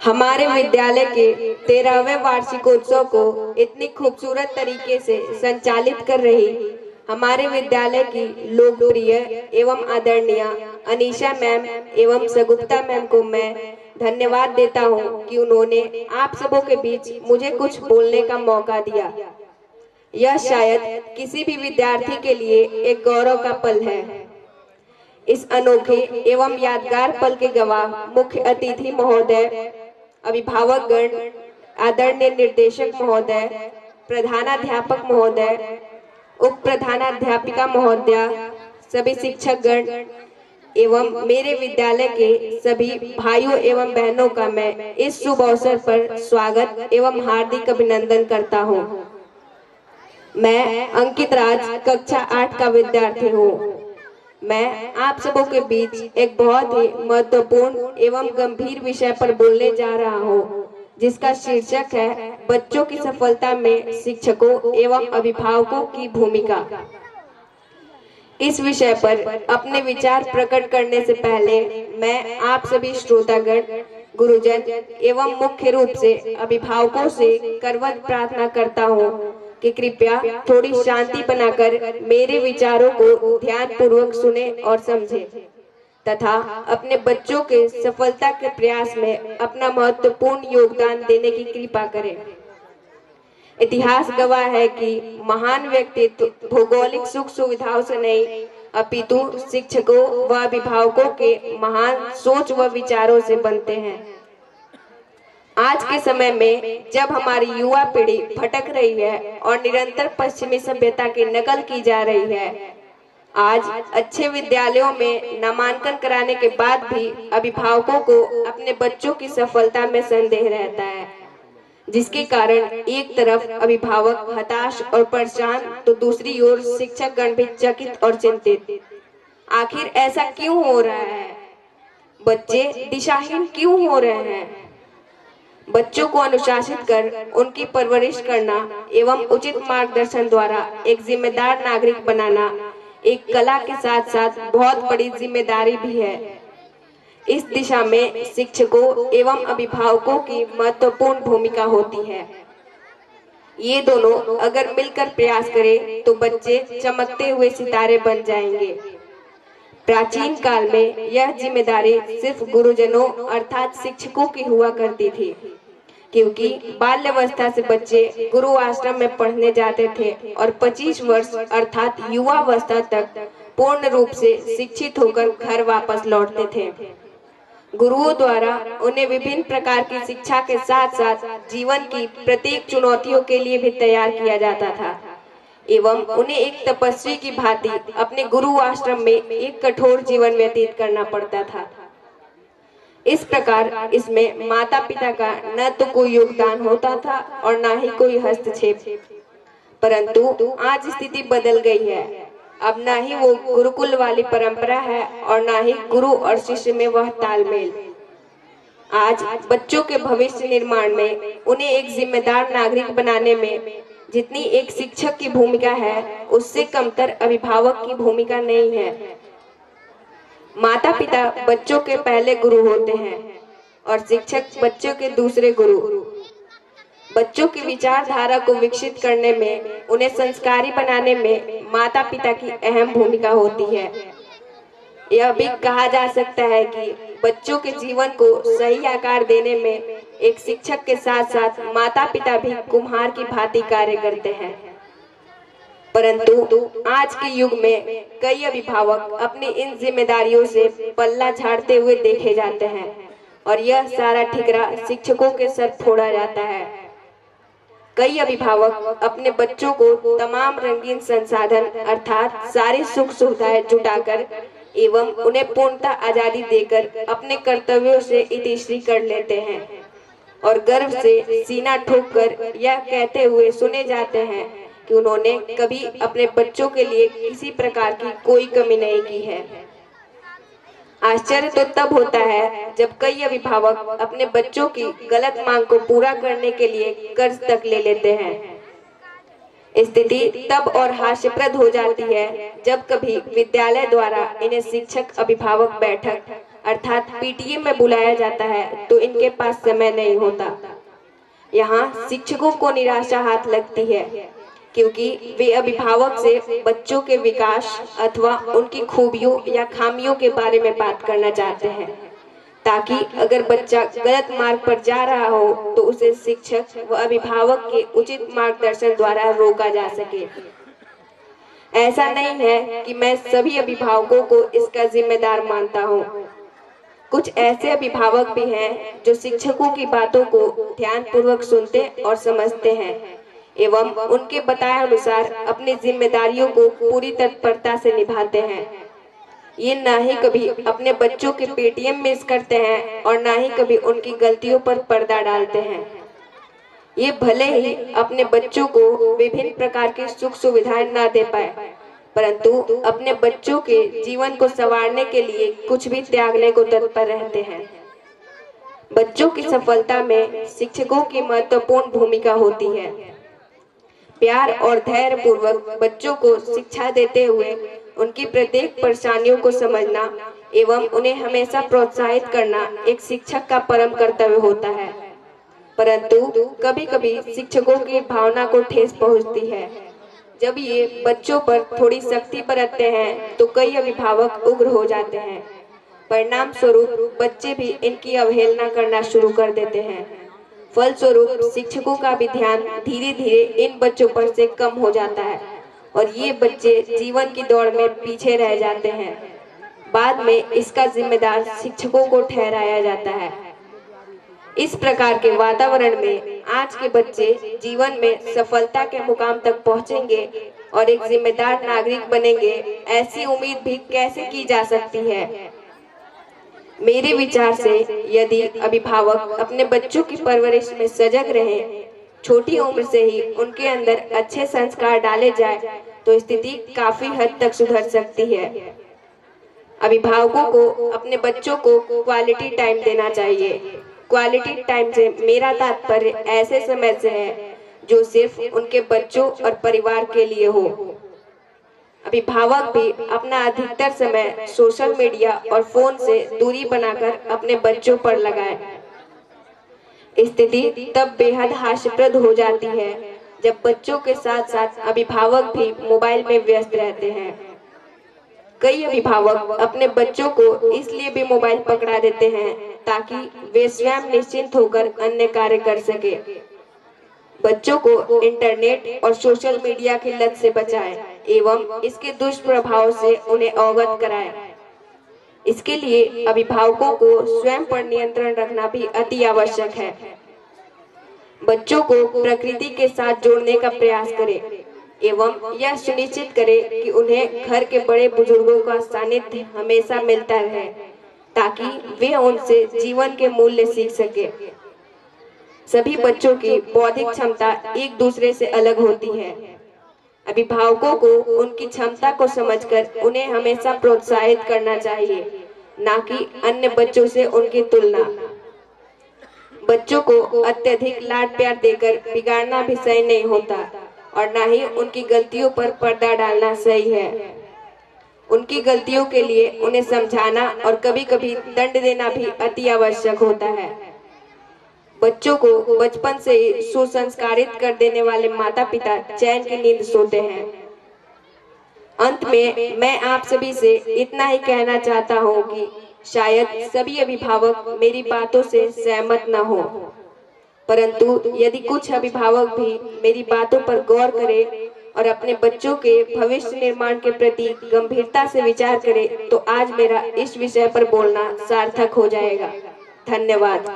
हमारे विद्यालय के 13वें वार्षिकोत्सव को इतनी खूबसूरत तरीके से संचालित कर रही हमारे विद्यालय की लोकप्रिय एवं आदरणीय अनीशा मैम एवं सगुप्ता मैम को मैं धन्यवाद देता हूं कि उन्होंने आप सबों के बीच मुझे कुछ बोलने का मौका दिया। यह शायद किसी भी विद्यार्थी के लिए एक गौरव का पल है। इस अनोखे एवं यादगार पल के गवाह मुख्य अतिथि महोदय, अभिभावकगण, आदरणीय निर्देशक महोदय, प्रधानाध्यापक महोदय, उप प्रधानाध्यापिका महोदया, सभी शिक्षकगण एवं मेरे विद्यालय के सभी भाइयों एवं बहनों का मैं इस शुभ अवसर पर स्वागत एवं हार्दिक अभिनंदन करता हूं। मैं अंकित राज कक्षा 8 का विद्यार्थी हूं। मैं आप सबों के बीच एक बहुत ही महत्वपूर्ण एवं गंभीर विषय पर बोलने जा रहा हूं, जिसका शीर्षक है बच्चों की सफलता में शिक्षकों एवं अभिभावकों की भूमिका। इस विषय पर अपने विचार प्रकट करने से पहले मैं आप सभी श्रोतागण, गुरुजन एवं मुख्य रूप से अभिभावकों से करवत प्रार्थना करता हूं कि कृपया थोड़ी शांति बनाकर मेरे विचारों को ध्यान पूर्वक सुने और समझें तथा अपने बच्चों के सफलता के प्रयास में अपना महत्वपूर्ण योगदान देने की कृपा करें। इतिहास गवाह है कि महान व्यक्तित्व भौगोलिक सुख सुविधाओं से नहीं अपितु शिक्षकों व अभिभावकों के महान सोच व विचारों से बनते हैं। आज के समय में जब हमारी युवा पीढ़ी भटक रही है और निरंतर पश्चिमी सभ्यता की नकल की जा रही है, आज अच्छे विद्यालयों में नामांकन कराने के बाद भी अभिभावकों को अपने बच्चों की सफलता में संदेह रहता है, जिसके कारण एक तरफ अभिभावक हताश और परेशान तो दूसरी ओर शिक्षकगण भी चकित और चिंतित। आखिर ऐसा क्यों हो रहा है? बच्चे दिशाहीन क्यों हो रहे हैं? बच्चों को अनुशासित कर उनकी परवरिश करना एवं उचित मार्गदर्शन द्वारा एक जिम्मेदार नागरिक बनाना एक कला के साथ साथ बहुत बड़ी जिम्मेदारी भी है। इस दिशा में शिक्षकों एवं अभिभावकों की महत्वपूर्ण भूमिका होती है। ये दोनों अगर मिलकर प्रयास करें तो बच्चे चमकते हुए सितारे बन जाएंगे। प्राचीन काल में यह जिम्मेदारी सिर्फ गुरुजनों अर्थात शिक्षकों की हुआ करती थी, क्योंकि बाल्यावस्था से बच्चे गुरु आश्रम में पढ़ने जाते थे और 25 वर्ष अर्थात युवावस्था तक पूर्ण रूप से शिक्षित होकर घर वापस लौटते थे। गुरुओं द्वारा उन्हें विभिन्न प्रकार की शिक्षा के साथ साथ जीवन की प्रत्येक चुनौतियों के लिए भी तैयार किया जाता था एवं उन्हें एक तपस्वी की भांति अपने गुरु आश्रम में एक कठोर जीवन व्यतीत करना पड़ता था। इस प्रकार इसमें माता पिता का न तो कोई योगदान होता था और न ही कोई हस्तक्षेप, परंतु आज स्थिति बदल गई है। अब न ही वो गुरुकुल वाली परंपरा है और न ही गुरु और शिष्य में वह तालमेल। आज बच्चों के भविष्य निर्माण में उन्हें एक जिम्मेदार नागरिक बनाने में जितनी एक शिक्षक की भूमिका है, उससे कमतर अभिभावक की भूमिका नहीं है। माता पिता बच्चों के पहले गुरु होते हैं और शिक्षक बच्चों के दूसरे गुरु। बच्चों की विचारधारा को विकसित करने में, उन्हें संस्कारी बनाने में माता पिता की अहम भूमिका होती है। यह भी कहा जा सकता है कि बच्चों के जीवन को सही आकार देने में एक शिक्षक के साथ साथ माता पिता भी कुम्हार की भांति कार्य करते हैं। परंतु आज के युग में कई अभिभावक अपनी इन जिम्मेदारियों से पल्ला झाड़ते हुए देखे जाते हैं और यह सारा ठिकरा शिक्षकों के सर फोड़ा जाता है। कई अभिभावक अपने बच्चों को तमाम रंगीन संसाधन अर्थात सारी सुख सुविधाएं जुटाकर एवं उन्हें पूर्णतः आजादी देकर अपने कर्तव्यों से इतिश्री कर लेते हैं और गर्व से सीना ठोक कर यह कहते हुए सुने जाते हैं कि उन्होंने कभी अपने बच्चों के लिए किसी प्रकार की कोई कमी नहीं की है। आश्चर्य तो तब होता है जब कई अभिभावक अपने बच्चों की गलत मांग को पूरा करने के लिए कर्ज तक ले लेते हैं। स्थिति तब और हास्यप्रद हो जाती है जब कभी विद्यालय द्वारा इन्हें शिक्षक अभिभावक बैठक अर्थात पीटीए में बुलाया जाता है तो इनके पास समय नहीं होता। यहाँ शिक्षकों को निराशा हाथ लगती है क्योंकि वे अभिभावक से बच्चों के विकास अथवा उनकी खूबियों या खामियों के बारे में बात करना चाहते हैं, ताकि अगर बच्चा गलत मार्ग पर जा रहा हो तो उसे शिक्षक व अभिभावक के उचित मार्गदर्शन द्वारा रोका जा सके। ऐसा नहीं है कि मैं सभी अभिभावकों को इसका जिम्मेदार मानता हूँ। कुछ ऐसे अभिभावक भी हैं जो शिक्षकों की बातों को ध्यानपूर्वक सुनते और समझते हैं एवं उनके बताए अनुसार अपनी जिम्मेदारियों को पूरी तत्परता से निभाते हैं। ये ना ही कभी अपने बच्चों के पेटीएम मिस करते हैं और ना ही कभी उनकी गलतियों पर पर्दा डालते हैं। ये भले ही अपने बच्चों को विभिन्न प्रकार की सुख सुविधाएं ना दे पाए, परंतु अपने बच्चों के जीवन को संवारने के लिए कुछ भी त्यागने को तत्पर रहते हैं। बच्चों की सफलता में शिक्षकों की महत्वपूर्ण भूमिका होती है। प्यार और धैर्य पूर्वक बच्चों को शिक्षा देते हुए उनकी प्रत्येक परेशानियों को समझना एवं उन्हें हमेशा प्रोत्साहित करना एक शिक्षक का परम कर्तव्य होता है। परंतु कभी कभी शिक्षकों की भावना को ठेस पहुंचती है। जब ये बच्चों पर थोड़ी सख्ती बरतते हैं तो कई अभिभावक उग्र हो जाते हैं। परिणाम स्वरूप बच्चे भी इनकी अवहेलना करना शुरू कर देते हैं। फलस्वरूप शिक्षकों का भी ध्यान धीरे धीरे इन बच्चों पर से कम हो जाता है और ये बच्चे जीवन की दौड़ में पीछे रह जाते हैं। बाद में इसका जिम्मेदार शिक्षकों को ठहराया जाता है। इस प्रकार के वातावरण में आज के बच्चे जीवन में सफलता के मुकाम तक पहुंचेंगे और एक जिम्मेदार नागरिक बनेंगे, ऐसी उम्मीद भी कैसे की जा सकती है। मेरे विचार से यदि अभिभावक अपने बच्चों की परवरिश में सजग रहें, छोटी उम्र से ही उनके अंदर अच्छे संस्कार डाले जाए तो स्थिति काफी हद तक सुधर सकती है। अभिभावकों को अपने बच्चों को क्वालिटी टाइम देना चाहिए। क्वालिटी टाइम से मेरा तात्पर्य ऐसे समय से है जो सिर्फ उनके बच्चों और परिवार के लिए हो। अभिभावक भी अपना अधिकतर समय सोशल मीडिया और फोन से दूरी बनाकर अपने बच्चों पर लगाए। स्थिति तब बेहद हास्यप्रद हो जाती है जब बच्चों के साथ साथ अभिभावक भी मोबाइल में व्यस्त रहते हैं। कई अभिभावक अपने बच्चों को इसलिए भी मोबाइल पकड़ा देते हैं ताकि वे स्वयं निश्चिंत होकर अन्य कार्य कर सके। बच्चों को इंटरनेट और सोशल मीडिया की लत से बचाएं एवं इसके दुष्प्रभाव से उन्हें अवगत कराएं। इसके लिए अभिभावकों को स्वयं पर नियंत्रण रखना भी अति आवश्यक है। बच्चों को प्रकृति के साथ जोड़ने का प्रयास करें एवं यह सुनिश्चित करें कि उन्हें घर के बड़े बुजुर्गों का सानिध्य हमेशा मिलता रहे ताकि वे उनसे जीवन के मूल्य सीख सके। सभी बच्चों की बौद्धिक क्षमता एक दूसरे से अलग होती है। अभिभावकों को उनकी क्षमता को समझकर उन्हें हमेशा प्रोत्साहित करना चाहिए, ना कि अन्य बच्चों से उनकी तुलना। बच्चों को अत्यधिक लाड प्यार देकर बिगाड़ना भी सही नहीं होता और ना ही उनकी गलतियों पर पर्दा डालना सही है। उनकी गलतियों के लिए उन्हें समझाना और कभी कभी दंड देना भी अति आवश्यक होता है। बच्चों को बचपन से ही सुसंस्कारित कर देने वाले माता पिता चैन की नींद सोते हैं। अंत में मैं आप सभी से इतना ही कहना चाहता हूँ कि शायद सभी अभिभावक मेरी बातों से सहमत न हो, परंतु यदि कुछ अभिभावक भी मेरी बातों पर गौर करें और अपने बच्चों के भविष्य निर्माण के प्रति गंभीरता से विचार करें तो आज मेरा इस विषय पर बोलना सार्थक हो जाएगा। धन्यवाद।